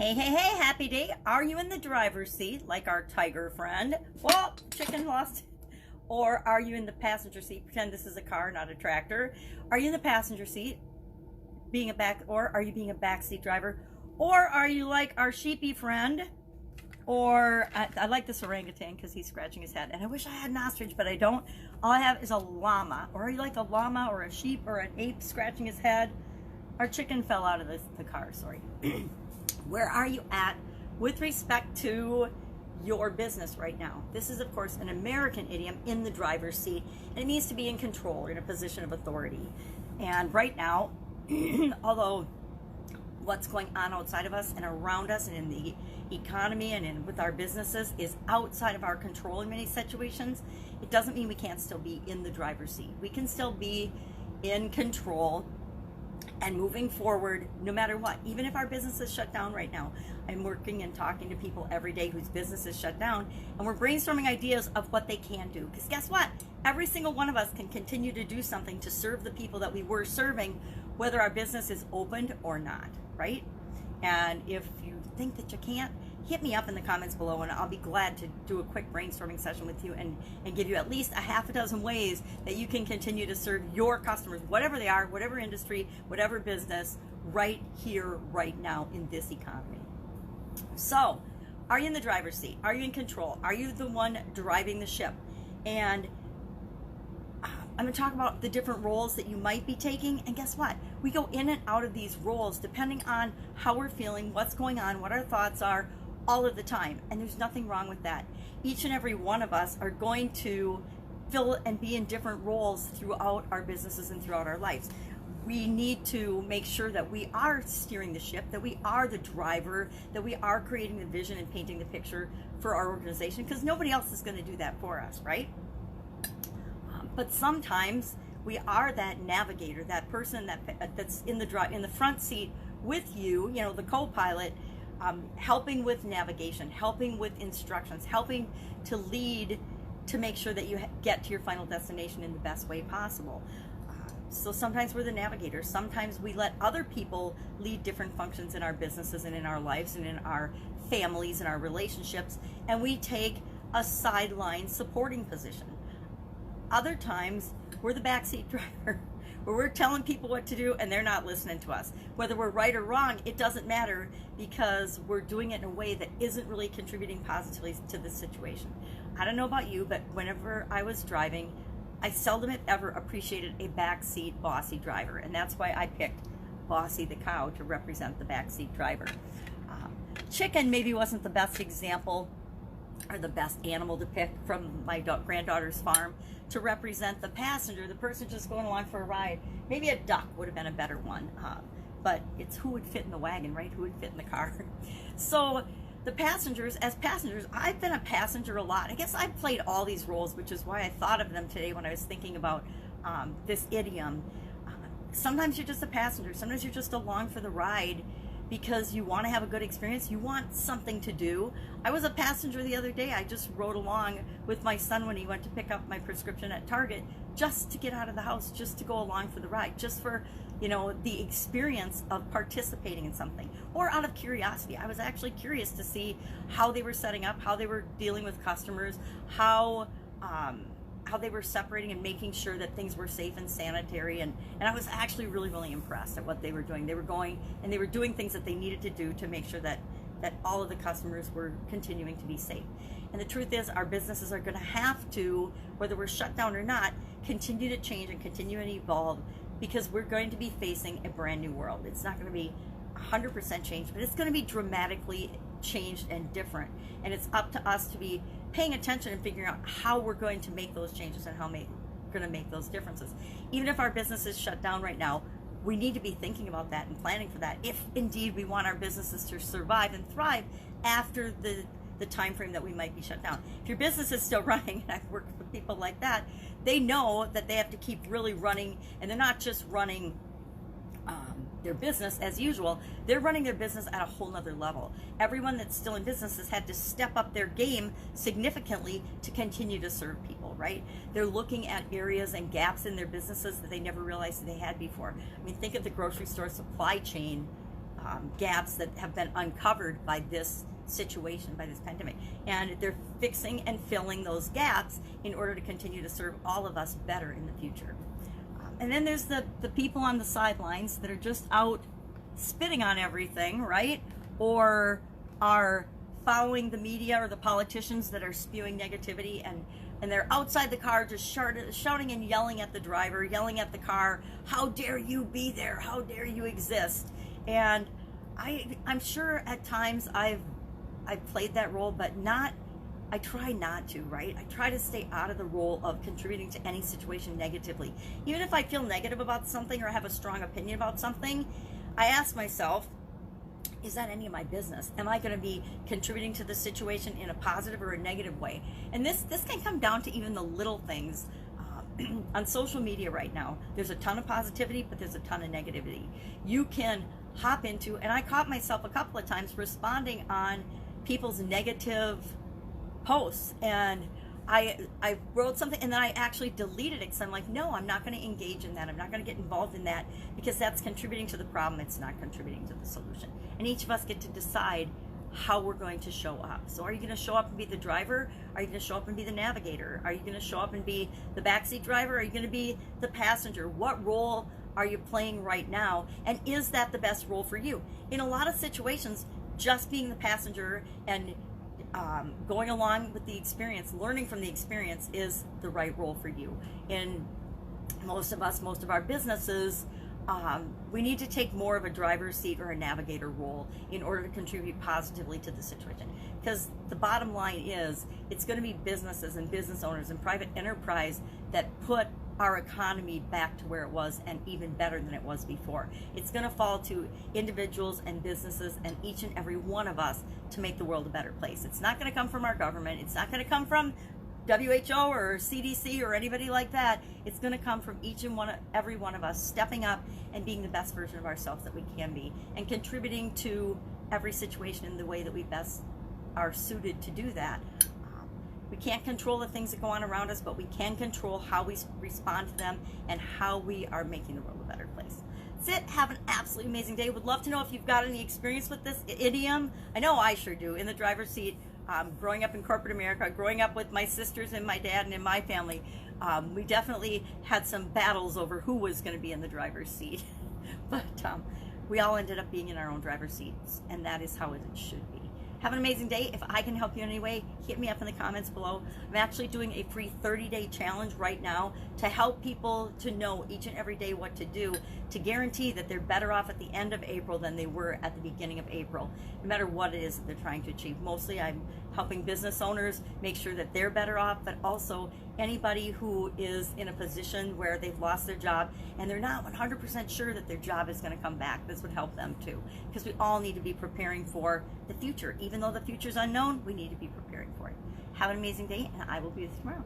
Hey, happy day. Are you in the driver's seat like our tiger friend? Well, chicken lost. Or are you in the passenger seat? Pretend this is a car, not a tractor. Are you in the passenger seat or are you being a backseat driver? Or are you like our sheepy friend? Or I like this orangutan because he's scratching his head. And I wish I had an ostrich, but I don't. All I have is a llama. Or are you like a llama or a sheep or an ape scratching his head? Our chicken fell out of the car, sorry. Where are you at with respect to your business right now? This is, of course, an American idiom, in the driver's seat, and it means to be in control or in a position of authority. And right now, although what's going on outside of us and around us and in the economy and with our businesses is outside of our control in many situations, it doesn't mean we can't still be in the driver's seat. We can still be in control and moving forward no matter what. Even if our business is shut down right now, I'm working and talking to people every day whose business is shut down, and we're brainstorming ideas of what they can do. Because guess what? Every single one of us can continue to do something to serve the people that we were serving, whether our business is opened or not, right? And if you think that you can't, hit me up in the comments below and I'll be glad to do a quick brainstorming session with you and give you at least a half a dozen ways that you can continue to serve your customers, whatever they are, whatever industry, whatever business, right here, right now in this economy. So, are you in the driver's seat? Are you in control? Are you the one driving the ship? And I'm going to talk about the different roles that you might be taking, and guess what? We go in and out of these roles depending on how we're feeling, what's going on, what our thoughts are, all of the time, and there's nothing wrong with that. Each and every one of us are going to fill and be in different roles throughout our businesses and throughout our lives. We need to make sure that we are steering the ship, that we are the driver, that we are creating the vision and painting the picture for our organization, because nobody else is going to do that for us, right? But sometimes we are that navigator, that person that's in the front seat with you, the co-pilot, helping with navigation, helping with instructions, helping to lead to make sure that you get to your final destination in the best way possible. So sometimes we're the navigators. Sometimes we let other people lead different functions in our businesses and in our lives and in our families and our relationships, and we take a sideline supporting position. Other times, we're the backseat driver, where we're telling people what to do and they're not listening to us. Whether we're right or wrong, it doesn't matter, because we're doing it in a way that isn't really contributing positively to the situation. I don't know about you, but whenever I was driving, I seldom if ever appreciated a backseat bossy driver, and that's why I picked Bossy the cow to represent the backseat driver. Chicken maybe wasn't the best example or the best animal to pick from my granddaughter's farm to represent the passenger, the person just going along for a ride. Maybe a duck would have been a better one, but it's who would fit in the wagon, right? Who would fit in the car? So the passengers, as passengers, I've been a passenger a lot. I guess I've played all these roles, which is why I thought of them today when I was thinking about this idiom. Sometimes you're just a passenger. Sometimes you're just along for the ride because you want to have a good experience. You want something to do. I was a passenger the other day. I just rode along with my son when he went to pick up my prescription at Target, just to get out of the house, just to go along for the ride, just for, the experience of participating in something, or out of curiosity. I was actually curious to see how they were setting up, how they were dealing with customers, how they were separating and making sure that things were safe and sanitary, and I was actually really, really impressed at what they were doing. They were going and they were doing things that they needed to do to make sure that all of the customers were continuing to be safe. And the truth is, our businesses are going to have to, whether we're shut down or not, continue to change and continue to evolve, because we're going to be facing a brand new world. It's not going to be 100% changed, but it's going to be dramatically changed and different. And it's up to us to be paying attention and figuring out how we're going to make those changes and how we're going to make those differences. Even if our business is shut down right now, we need to be thinking about that and planning for that, if indeed we want our businesses to survive and thrive after the time frame that we might be shut down. If your business is still running, and I've worked with people like that, they know that they have to keep really running, and they're not just running their business as usual, they're running their business at a whole nother level. Everyone that's still in business has had to step up their game significantly to continue to serve people, right? They're looking at areas and gaps in their businesses that they never realized that they had before. I mean, think of the grocery store supply chain gaps that have been uncovered by this situation, by this pandemic, and they're fixing and filling those gaps in order to continue to serve all of us better in the future. And then there's the people on the sidelines that are just out spitting on everything, right? Or are following the media or the politicians that are spewing negativity, and they're outside the car just shouting and yelling at the driver, yelling at the car, how dare you be there, how dare you exist. And I'm sure at times I've played that role, but I try not to, right? I try to stay out of the role of contributing to any situation negatively. Even if I feel negative about something or have a strong opinion about something, I ask myself, is that any of my business? Am I going to be contributing to the situation in a positive or a negative way? And this can come down to even the little things. On social media right now, there's a ton of positivity, but there's a ton of negativity. You can hop into, and I caught myself a couple of times responding on people's negative posts, and I wrote something and then I actually deleted it because I'm like, no, I'm not going to engage in that. I'm not going to get involved in that because that's contributing to the problem. It's not contributing to the solution. And each of us get to decide how we're going to show up. So are you going to show up and be the driver? Are you going to show up and be the navigator? Are you going to show up and be the backseat driver? Are you going to be the passenger? What role are you playing right now? And is that the best role for you? In a lot of situations, just being the passenger and going along with the experience, learning from the experience is the right role for you. In most of our businesses, we need to take more of a driver's seat or a navigator role in order to contribute positively to the situation. Because the bottom line is, it's going to be businesses and business owners and private enterprise that put our economy back to where it was and even better than it was before. It's going to fall to individuals and businesses and each and every one of us to make the world a better place. It's not going to come from our government. It's not going to come from WHO or CDC or anybody like that. It's going to come from each and every one of us stepping up and being the best version of ourselves that we can be and contributing to every situation in the way that we best are suited to do that. We can't control the things that go on around us, but we can control how we respond to them and how we are making the world a better place. That's it. Have an absolutely amazing day. Would love to know if you've got any experience with this idiom. I know I sure do. In the driver's seat, growing up in corporate America, growing up with my sisters and my dad and in my family, we definitely had some battles over who was going to be in the driver's seat. But we all ended up being in our own driver's seats, and that is how it should be. Have an amazing day. If I can help you in any way, hit me up in the comments below. I'm actually doing a free 30-day challenge right now to help people to know each and every day what to do to guarantee that they're better off at the end of April than they were at the beginning of April, no matter what it is that they're trying to achieve. Mostly I'm helping business owners make sure that they're better off, but also anybody who is in a position where they've lost their job and they're not 100% sure that their job is going to come back. This would help them too, because we all need to be preparing for the future. Even though the future is unknown, we need to be preparing for it. Have an amazing day, and I will be with you tomorrow.